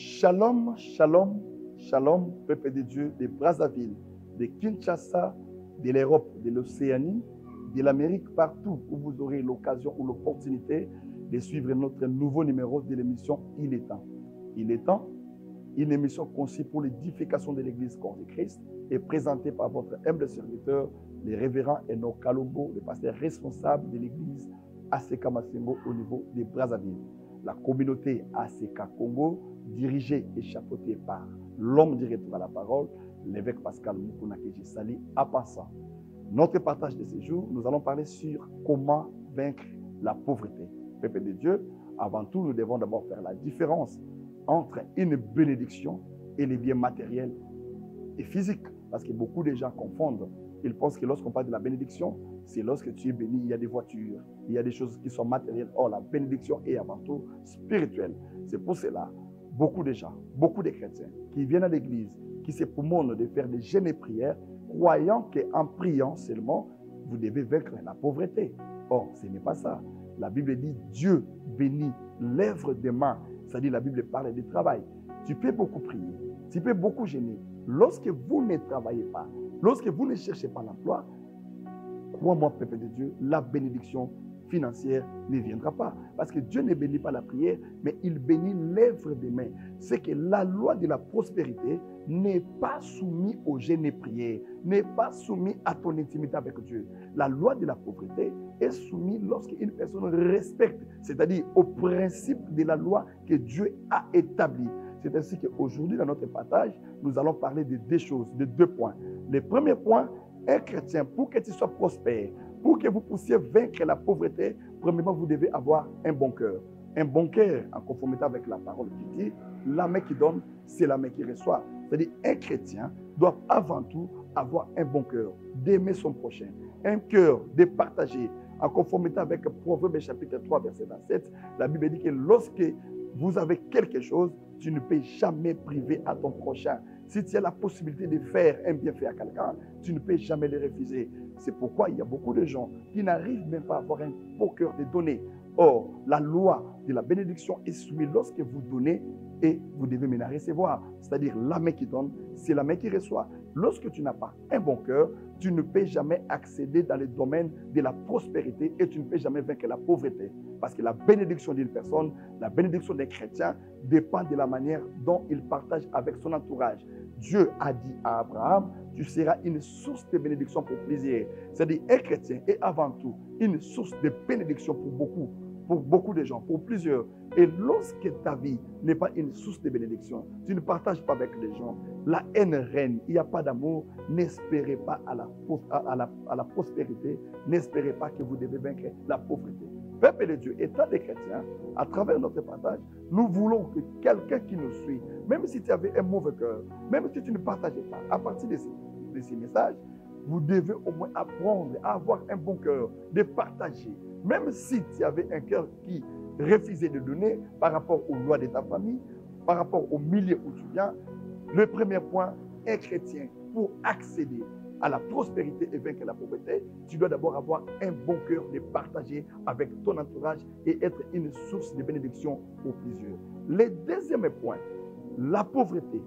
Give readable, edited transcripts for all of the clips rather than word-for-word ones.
Shalom, shalom, shalom, peuple de Dieu de Brazzaville, de Kinshasa, de l'Europe, de l'Océanie, de l'Amérique, partout où vous aurez l'occasion ou l'opportunité de suivre notre nouveau numéro de l'émission Il est temps. Il est temps, une émission conçue pour l'édification de l'Église corps de Christ et présentée par votre humble serviteur, le révérend Enoch Kalongo, le pasteur responsable de l'Église ACK Masengo au niveau de Brazzaville. La communauté ACK Congo, dirigée et chapeautée par l'homme du retour à la parole, l'évêque Pascal Mukuna Keji Sali Apassa. Notre partage de ce jour, nous allons parler sur comment vaincre la pauvreté. Peuple de Dieu, avant tout, nous devons d'abord faire la différence entre une bénédiction et les biens matériels et physiques. Parce que beaucoup de gens confondent. Ils pensent que lorsqu'on parle de la bénédiction, c'est lorsque tu es béni, il y a des voitures, il y a des choses qui sont matérielles. Or, la bénédiction est avant tout spirituelle. C'est pour cela, beaucoup de gens, beaucoup de chrétiens qui viennent à l'église, qui se promonent de faire des jeûnes et prières, croyant qu'en priant seulement, vous devez vaincre la pauvreté. Or, ce n'est pas ça. La Bible dit Dieu bénit l'œuvre des mains. C'est-à-dire la Bible parle du travail. Tu peux beaucoup prier, tu peux beaucoup jeûner. Lorsque vous ne travaillez pas, lorsque vous ne cherchez pas l'emploi, crois-moi, peuple de Dieu, la bénédiction financière ne viendra pas. Parce que Dieu ne bénit pas la prière, mais il bénit l'œuvre des mains. C'est que la loi de la prospérité n'est pas soumise au jeûne et prière, n'est pas soumise à ton intimité avec Dieu. La loi de la pauvreté est soumise lorsqu'une personne respecte, c'est-à-dire au principe de la loi que Dieu a établie. C'est ainsi qu'aujourd'hui, dans notre partage, nous allons parler de deux choses, de deux points. Le premier point, un chrétien, pour que tu sois prospère, pour que vous puissiez vaincre la pauvreté, premièrement, vous devez avoir un bon cœur. Un bon cœur, en conformité avec la parole qui dit, la main qui donne, c'est la main qui reçoit. C'est-à-dire, un chrétien doit avant tout avoir un bon cœur, d'aimer son prochain, un cœur de partager. En conformité avec Proverbe chapitre 3, verset 27, la Bible dit que lorsque vous avez quelque chose, tu ne peux jamais priver à ton prochain. Si tu as la possibilité de faire un bienfait à quelqu'un, tu ne peux jamais le refuser. C'est pourquoi il y a beaucoup de gens qui n'arrivent même pas à avoir un beau cœur de donner. Or, la loi de la bénédiction est soumise lorsque vous donnez et vous devez maintenant recevoir. C'est-à-dire la main qui donne, c'est la main qui reçoit. Lorsque tu n'as pas un bon cœur, tu ne peux jamais accéder dans le domaine de la prospérité et tu ne peux jamais vaincre la pauvreté. Parce que la bénédiction d'une personne, la bénédiction d'un chrétien dépend de la manière dont il partage avec son entourage. Dieu a dit à Abraham, tu seras une source de bénédiction pour plusieurs. C'est-à-dire un chrétien est avant tout une source de bénédiction pour beaucoup de gens, pour plusieurs. Et lorsque ta vie n'est pas une source de bénédiction, tu ne partages pas avec les gens, la haine règne, il n'y a pas d'amour, n'espérez pas à la prospérité, n'espérez pas que vous devez vaincre la pauvreté. Peuple de Dieu, étant des chrétiens, à travers notre partage, nous voulons que quelqu'un qui nous suit, même si tu avais un mauvais cœur, même si tu ne partageais pas, à partir de ces messages, vous devez au moins apprendre à avoir un bon cœur, de partager. Même si tu avais un cœur qui refusait de donner par rapport aux lois de ta famille, par rapport au milieu où tu viens, le premier point, un chrétien, pour accéder à la prospérité et vaincre la pauvreté, tu dois d'abord avoir un bon cœur de partager avec ton entourage et être une source de bénédiction pour plusieurs. Le deuxième point, la pauvreté,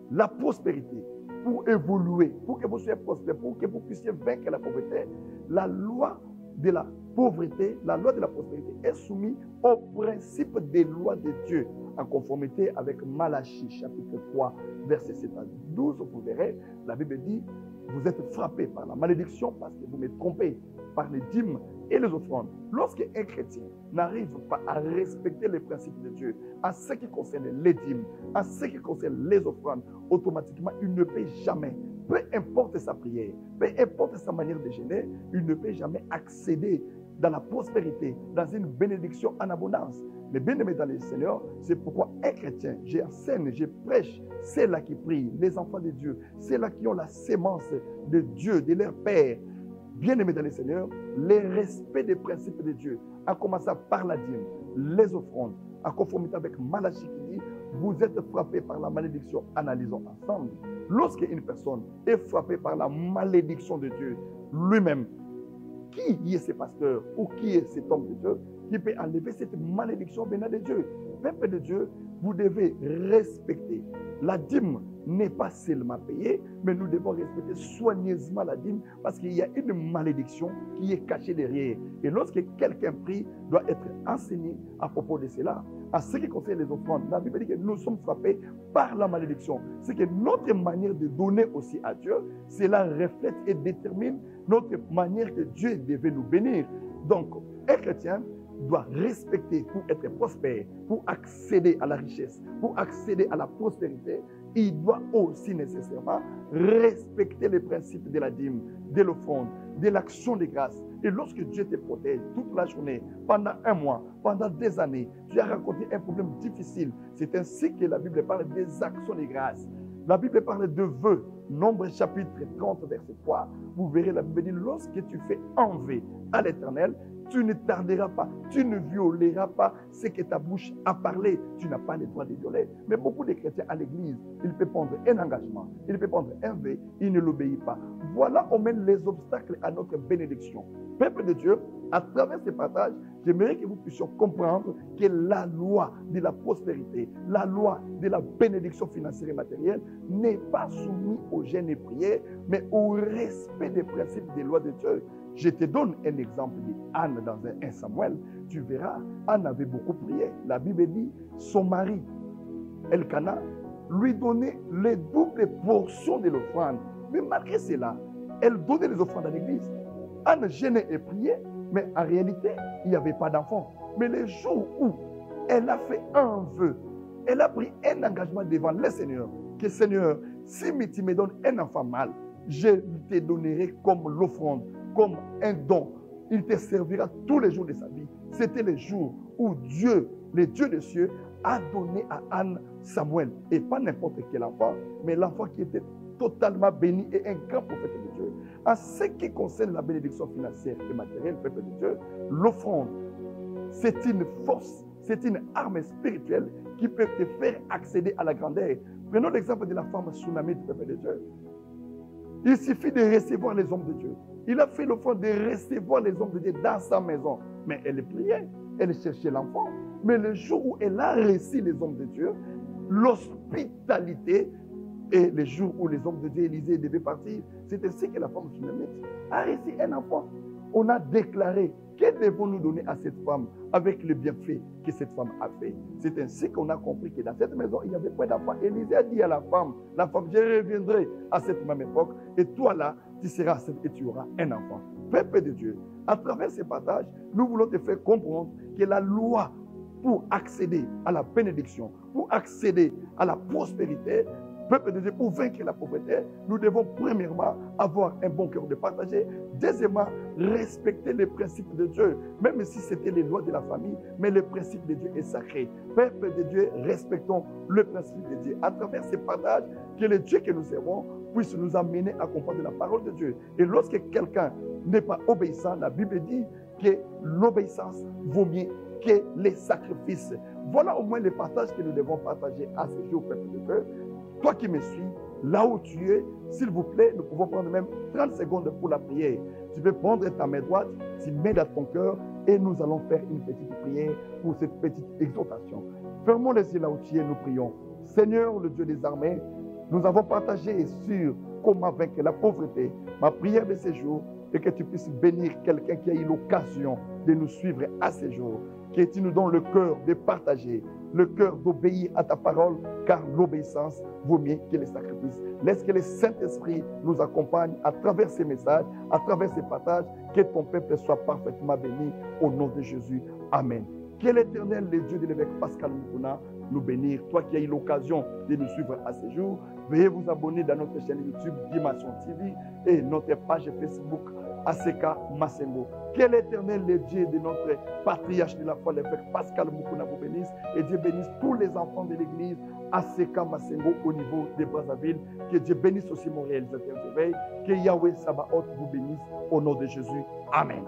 la prospérité, pour évoluer, pour que vous soyez prospère, pour que vous puissiez vaincre la pauvreté, la loi de la pauvreté, la loi de la prospérité est soumise au principe des lois de Dieu, en conformité avec Malachie, chapitre 3, verset 7 à 12. Vous verrez, la Bible dit, vous êtes frappés par la malédiction parce que vous me trompez par les dîmes et les offrandes. Lorsque un chrétien n'arrive pas à respecter les principes de Dieu, en ce qui concerne les dîmes, en ce qui concerne les offrandes, automatiquement, il ne peut jamais, peu importe sa prière, peu importe sa manière de gêner, il ne peut jamais accéder dans la prospérité, dans une bénédiction en abondance. Mais bien aimé dans le Seigneur, c'est pourquoi un chrétien, j'enseigne, je prêche, c'est là qui prient, les enfants de Dieu, c'est là qui ont la sémence de Dieu, de leur Père. Bien aimé dans le Seigneur, le respect des principes de Dieu, en commençant par la dîme, les offrandes, en conformité avec Malachie qui dit, vous êtes frappés par la malédiction, analysons ensemble. Lorsqu'une personne est frappée par la malédiction de Dieu, lui-même, qui est ce pasteur ou qui est cet homme de Dieu qui peut enlever cette malédiction venant de Dieu? Peuple de Dieu, vous devez respecter. La dîme n'est pas seulement payée, mais nous devons respecter soigneusement la dîme parce qu'il y a une malédiction qui est cachée derrière. Et lorsque quelqu'un prie, doit être enseigné à propos de cela. En ce qui concerne les offrandes, la Bible dit que nous sommes frappés par la malédiction. C'est que notre manière de donner aussi à Dieu, cela reflète et détermine notre manière que Dieu devait nous bénir. Donc, un chrétien doit respecter pour être prospère, pour accéder à la richesse, pour accéder à la prospérité. Il doit aussi nécessairement respecter les principes de la dîme, de l'offrande, de l'action de grâce. Et lorsque Dieu te protège toute la journée, pendant un mois, pendant des années, tu as rencontré un problème difficile. C'est ainsi que la Bible parle des actions de grâce. La Bible parle de vœux. Nombre chapitre 30, verset 3. Vous verrez, la Bible dit, lorsque tu fais un vœu à l'Éternel, tu ne tarderas pas, tu ne violeras pas ce que ta bouche a parlé. Tu n'as pas le droit de violer. Mais beaucoup de chrétiens à l'église, ils peuvent prendre un engagement, ils peuvent prendre un vœu, ils ne l'obéissent pas. Voilà où mènent les obstacles à notre bénédiction. Peuple de Dieu, à travers ces passages, j'aimerais que vous puissiez comprendre que la loi de la prospérité, la loi de la bénédiction financière et matérielle n'est pas soumise au jeûne et prière, mais au respect des principes des lois de Dieu. Je te donne un exemple d'Anne dans un Samuel. Tu verras, Anne avait beaucoup prié. La Bible dit, son mari, Elkana, lui donnait les doubles portions de l'offrande. Mais malgré cela, elle donnait les offrandes à l'église. Anne jeûnait et priait, mais en réalité, il n'y avait pas d'enfant. Mais le jour où elle a fait un vœu, elle a pris un engagement devant le Seigneur, que Seigneur, si tu me donnes un enfant mâle, je te donnerai comme l'offrande, comme un don. Il te servira tous les jours de sa vie. C'était le jour où Dieu, le Dieu des cieux, a donné à Anne Samuel. Et pas n'importe quel enfant, mais l'enfant qui était totalement béni et un grand prophète de Dieu. En ce qui concerne la bénédiction financière et matérielle, peuple de Dieu, l'offrande, c'est une force, c'est une arme spirituelle qui peut te faire accéder à la grandeur. Prenons l'exemple de la femme Tsunami du peuple de Dieu. Il suffit de recevoir les hommes de Dieu. Il a fait l'offrande de recevoir les hommes de Dieu dans sa maison. Mais elle priait, elle cherchait l'enfant. Mais le jour où elle a reçu les hommes de Dieu, l'hospitalité et le jour où les hommes de Dieu, Élisée, devaient partir, c'est ainsi que la femme Tsunami a reçu un enfant. On a déclaré, que devons-nous donner à cette femme avec le bienfait que cette femme a fait? C'est ainsi qu'on a compris que dans cette maison, il n'y avait pas d'enfant. Élisée a dit à la femme, je reviendrai à cette même époque, et toi là, tu seras et tu auras un enfant. Peuple de Dieu, à travers ces passages, nous voulons te faire comprendre que la loi pour accéder à la bénédiction, pour accéder à la prospérité, peuple de Dieu, pour vaincre la pauvreté, nous devons premièrement avoir un bon cœur de partager. Deuxièmement, respecter les principes de Dieu, même si c'était les lois de la famille, mais le principe de Dieu est sacré. Peuple de Dieu, respectons le principe de Dieu. À travers ces partages, que le Dieu que nous servons puisse nous amener à comprendre la parole de Dieu. Et lorsque quelqu'un n'est pas obéissant, la Bible dit que l'obéissance vaut mieux que les sacrifices. Voilà au moins les partages que nous devons partager à ce jour, peuple de Dieu. Toi qui me suis, là où tu es, s'il vous plaît, nous pouvons prendre même 30 secondes pour la prière. Tu peux prendre ta main droite, tu mets dans ton cœur et nous allons faire une petite prière pour cette petite exhortation. Fermons les yeux là où tu es, nous prions. Seigneur, le Dieu des armées, nous avons partagé sur comment vaincre la pauvreté. Ma prière de ce jour est que tu puisses bénir quelqu'un qui a eu l'occasion de nous suivre à ce jour. Que tu nous donnes le cœur de partager, le cœur d'obéir à ta parole, car l'obéissance vaut mieux que les sacrifices. Laisse que le Saint-Esprit nous accompagne à travers ces messages, à travers ces partages, que ton peuple soit parfaitement béni au nom de Jésus. Amen. Que l'Éternel, le Dieu de l'évêque Pascal Moukouna, nous bénir. Toi qui as eu l'occasion de nous suivre à ce jour, veuillez vous abonner dans notre chaîne YouTube Dimension TV et notre page Facebook Aseka Masengo. Que l'Éternel, le Dieu de notre patriarche de la foi, l'évêque Pascal Moukouna, vous bénisse. Et Dieu bénisse tous les enfants de l'église Aseka Masengo au niveau de Brazzaville. Que Dieu bénisse aussi mon réalisateur d'éveil. Que Yahweh Sabaoth vous bénisse au nom de Jésus. Amen.